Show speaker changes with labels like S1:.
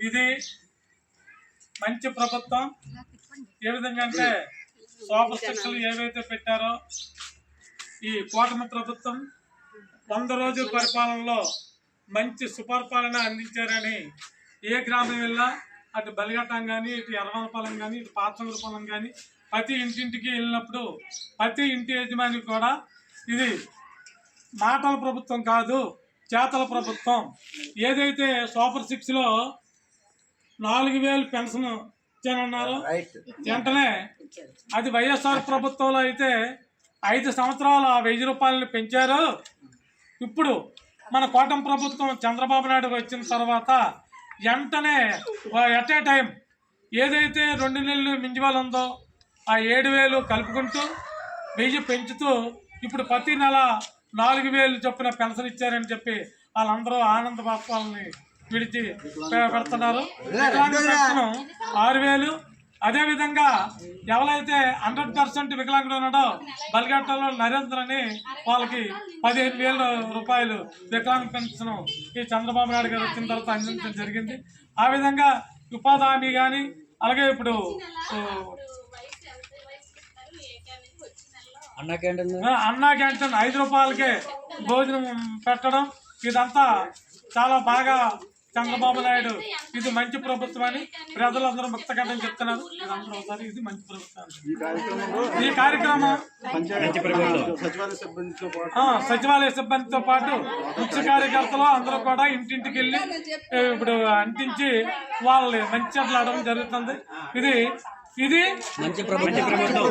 S1: ఇది మంచి ప్రభుత్వం. ఏ విధంగా అంటే సూపర్ శిక్షలు ఏవైతే పెట్టారో ఈ కూటమి ప్రభుత్వం 100 రోజుల పరిపాలనలో మంచి సుపరిపాలన అందించారని ఏ గ్రామం వెళ్ళా అటు బలిఘట్టం కానీ ఇటు ఎర్రవలపాలెం కానీ ఇటు పాతసముద్రపాలెం కానీ ప్రతి ఇంటింటికి వెళ్ళినప్పుడు ప్రతి ఇంటి యజమాని కూడా ఇది మాటల ప్రభుత్వం కాదు, చేతల ప్రభుత్వం. ఏదైతే సూపర్ 6లో 4000 పెన్షన్ ఇచ్చానన్నారో వెంటనే అది వైఎస్ఆర్ ప్రభుత్వంలో అయితే 5 సంవత్సరాలు 1000 రూపాయలని పెంచారు. ఇప్పుడు మన కూటమి ప్రభుత్వం చంద్రబాబు నాయుడు వచ్చిన తర్వాత వెంటనే ఎట్ ఏ టైం ఏదైతే 2 నెలలు మించివాళ్ళు ఉందో ఆ 7000 కలుపుకుంటూ 1000 పెంచుతూ ఇప్పుడు ప్రతి నెల 4000 చొప్పున పెన్షన్ ఇచ్చారని చెప్పి వాళ్ళందరూ ఆనంద బాష్పాలని విడిచి పెడుతున్నారు. వికలాంగ పెన్షన్ 6000. అదేవిధంగా ఎవరైతే 100% వికలాంగుడు ఉన్నాడో బలిఘట్టంలో నరేంద్ర అని వాళ్ళకి 15,000 రూపాయలు వికలాంగ పెన్షన్ ఈ చంద్రబాబు నాయుడు గారు వచ్చిన తర్వాత అందించడం జరిగింది. ఆ విధంగా ఉపాధి హామీ కానీ అలాగే ఇప్పుడు అన్నా క్యాంటీన్ 5 రూపాయలకే భోజనం పెట్టడం ఇదంతా చాలా బాగా చంద్రబాబు నాయుడు ఇది మంచి ప్రభుత్వం అని ప్రజలందరూ ముక్తకంఠం చెప్తున్నారు. ఇదందరూ ఒకసారి ఇది మంచి ప్రభుత్వం. ఈ కార్యక్రమం సచివాలయ సిబ్బందితో పాటు ముఖ్య కార్యకర్తలు అందరూ కూడా ఇంటింటికి వెళ్ళి ఇప్పుడు అంటించి వాళ్ళని మంచి అడగడం జరుగుతుంది. ఇది ఇది మంచి ప్రభుత్వం.